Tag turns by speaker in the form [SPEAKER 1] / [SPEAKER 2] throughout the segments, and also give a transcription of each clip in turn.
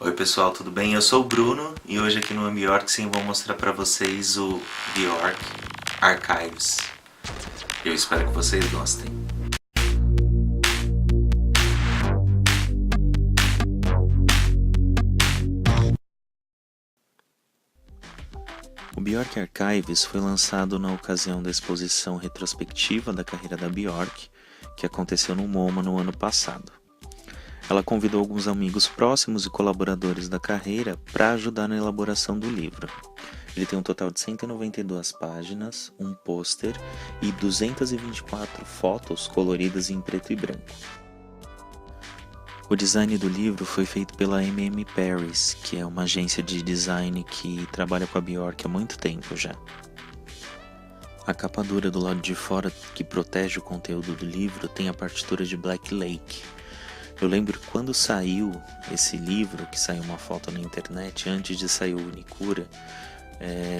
[SPEAKER 1] Oi pessoal, tudo bem? Eu sou o Bruno e hoje aqui no Bjork vou mostrar para vocês o Bjork Archives. Eu espero que vocês gostem. O Bjork Archives foi lançado na ocasião da exposição retrospectiva da carreira da Bjork, que aconteceu no MoMA no ano passado. Ela convidou alguns amigos próximos e colaboradores da carreira para ajudar na elaboração do livro. Ele tem um total de 192 páginas, um pôster e 224 fotos coloridas em preto e branco. O design do livro foi feito pela MM Paris, que é uma agência de design que trabalha com a Bjork há muito tempo já. A capa dura do lado de fora, que protege o conteúdo do livro, tem a partitura de Black Lake. Eu lembro que quando saiu esse livro, que saiu uma foto na internet, antes de sair o Unicura,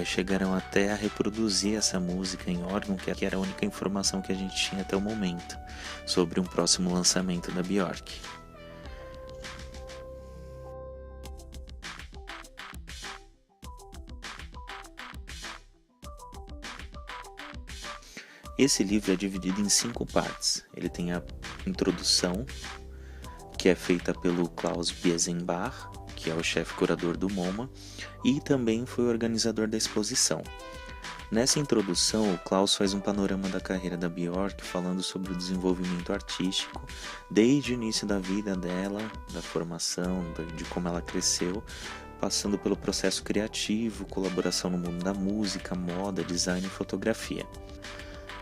[SPEAKER 1] chegaram até a reproduzir essa música em órgão, que era a única informação que a gente tinha até o momento sobre um próximo lançamento da Bjork. Esse livro é dividido em 5 partes. Ele tem a introdução, que é feita pelo Klaus Biesenbach, que é o chefe curador do MoMA, e também foi o organizador da exposição. Nessa introdução, o Klaus faz um panorama da carreira da Bjork, falando sobre o desenvolvimento artístico, desde o início da vida dela, da formação, de como ela cresceu, passando pelo processo criativo, colaboração no mundo da música, moda, design e fotografia.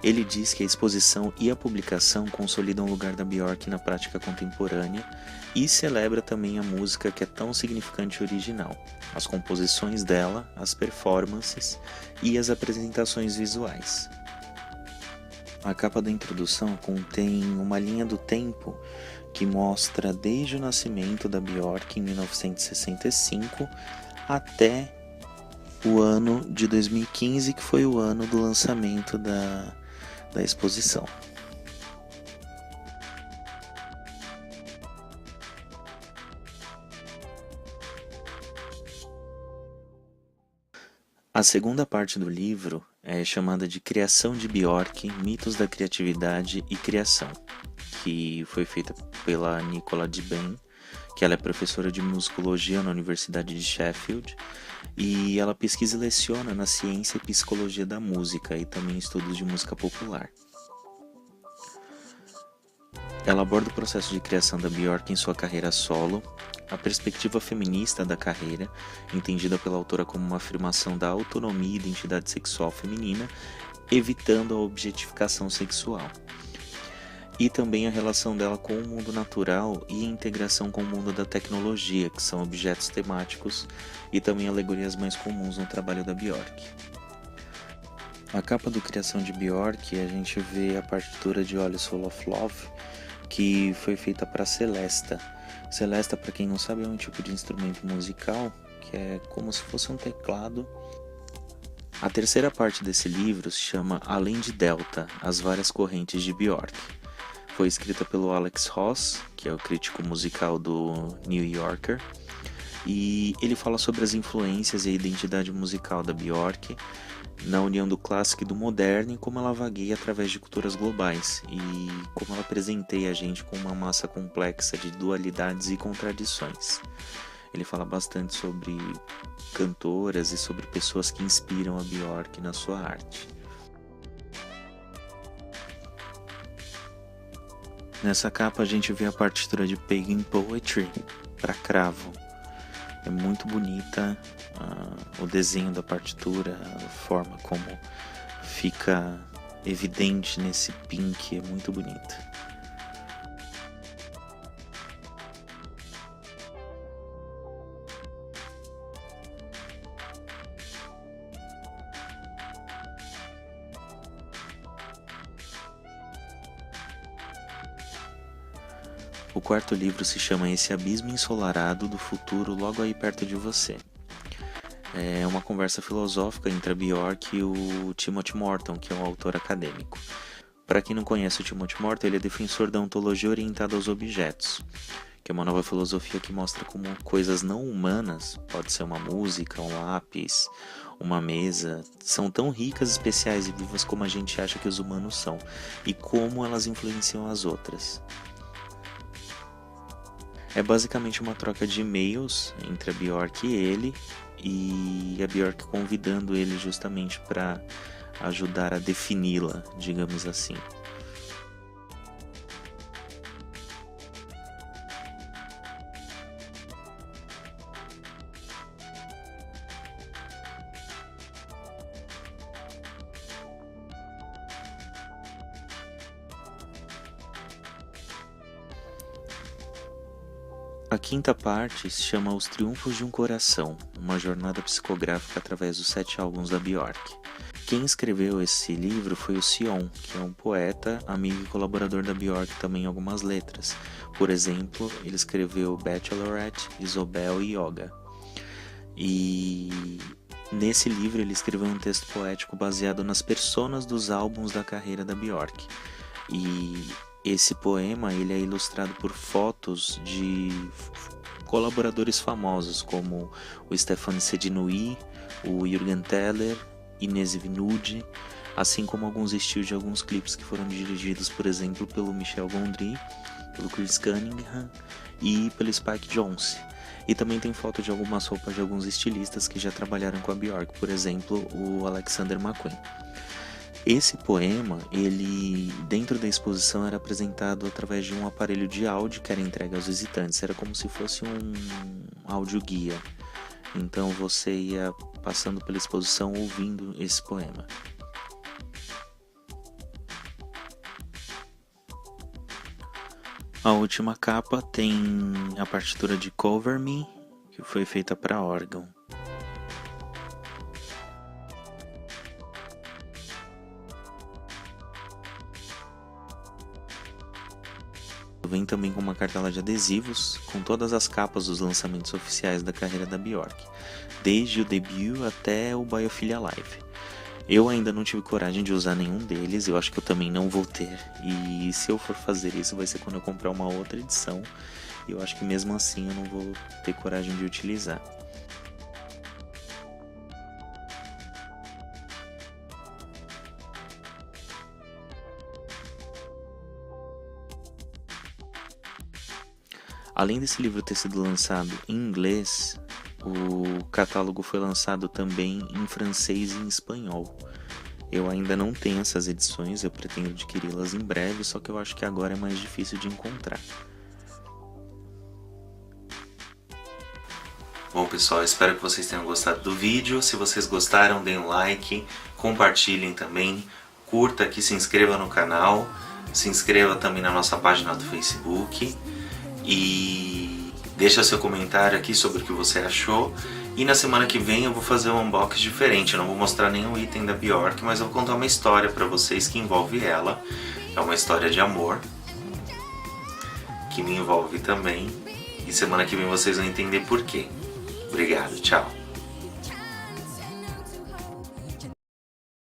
[SPEAKER 1] Ele diz que a exposição e a publicação consolidam o lugar da Bjork na prática contemporânea e celebra também a música que é tão significante e original, as composições dela, as performances e as apresentações visuais. A capa da introdução contém uma linha do tempo que mostra desde o nascimento da Bjork em 1965 até o ano de 2015, que foi o ano do lançamento da exposição. A segunda parte do livro é chamada de Criação de Bjork, Mitos da Criatividade e Criação, que foi feita pela Nicola Deben, que ela é professora de musicologia na Universidade de Sheffield, e ela pesquisa e leciona na ciência e psicologia da música e também estudos de música popular. Ela aborda o processo de criação da Bjork em sua carreira solo, a perspectiva feminista da carreira, entendida pela autora como uma afirmação da autonomia e identidade sexual feminina, evitando a objetificação sexual. E também a relação dela com o mundo natural e a integração com o mundo da tecnologia, que são objetos temáticos e também alegorias mais comuns no trabalho da Bjork. A capa do Criação de Bjork, a gente vê a partitura de All Is Full of Love, que foi feita para Celesta. Celesta, para quem não sabe, é um tipo de instrumento musical que é como se fosse um teclado. A terceira parte desse livro se chama Além de Delta, as várias correntes de Bjork. Foi escrita pelo Alex Ross, que é o crítico musical do New Yorker, e ele fala sobre as influências e a identidade musical da Bjork na união do clássico e do moderno e como ela vagueia através de culturas globais e como ela presenteia a gente com uma massa complexa de dualidades e contradições. Ele fala bastante sobre cantoras e sobre pessoas que inspiram a Bjork na sua arte. Nessa capa a gente vê a partitura de Pagan Poetry para cravo. É muito bonita o desenho da partitura, a forma como fica evidente nesse pink, é muito bonito. O quarto livro se chama Esse Abismo Ensolarado do Futuro Logo Aí Perto de Você. É uma conversa filosófica entre a Bjork e o Timothy Morton, que é um autor acadêmico. Para quem não conhece o Timothy Morton, ele é defensor da ontologia orientada aos objetos, que é uma nova filosofia que mostra como coisas não humanas, pode ser uma música, um lápis, uma mesa, são tão ricas, especiais e vivas como a gente acha que os humanos são, e como elas influenciam as outras. É basicamente uma troca de e-mails entre a Bjork e ele, e a Bjork convidando ele justamente para ajudar a defini-la, digamos assim. A quinta parte se chama Os Triunfos de um Coração, uma jornada psicográfica através dos 7 álbuns da Bjork. Quem escreveu esse livro foi o Sion, que é um poeta, amigo e colaborador da Bjork também em algumas letras. Por exemplo, ele escreveu Bachelorette, Isobel e Yoga. E nesse livro ele escreveu um texto poético baseado nas personas dos álbuns da carreira da Bjork. E esse poema ele é ilustrado por fotos de colaboradores famosos como o Stefan Sedinoui, o Jürgen Teller, Inês Vinude, assim como alguns estilos de alguns clipes que foram dirigidos, por exemplo, pelo Michel Gondry, pelo Chris Cunningham e pelo Spike Jonze. E também tem foto de algumas roupas de alguns estilistas que já trabalharam com a Bjork, por exemplo, o Alexander McQueen. Esse poema, ele dentro da exposição era apresentado através de um aparelho de áudio que era entregue aos visitantes. Era como se fosse um audioguia. Então você ia passando pela exposição ouvindo esse poema. A última capa tem a partitura de Cover Me, que foi feita para órgão. Vem também com uma cartela de adesivos com todas as capas dos lançamentos oficiais da carreira da Bjork, desde o debut até o Biophilia Live. Eu ainda não tive coragem de usar nenhum deles, eu acho que eu também não vou ter, e se eu for fazer isso vai ser quando eu comprar uma outra edição, e eu acho que mesmo assim eu não vou ter coragem de utilizar. Além desse livro ter sido lançado em inglês, o catálogo foi lançado também em francês e em espanhol. Eu ainda não tenho essas edições, eu pretendo adquiri-las em breve, só que eu acho que agora é mais difícil de encontrar. Bom pessoal, espero que vocês tenham gostado do vídeo. Se vocês gostaram, deem um like, compartilhem também, curta aqui, se inscreva no canal, se inscreva também na nossa página do Facebook. E deixa seu comentário aqui sobre o que você achou. E na semana que vem eu vou fazer um unboxing diferente. Eu não vou mostrar nenhum item da Bjork, mas eu vou contar uma história pra vocês que envolve ela. É uma história de amor que me envolve também. E semana que vem vocês vão entender por quê. Obrigado, tchau.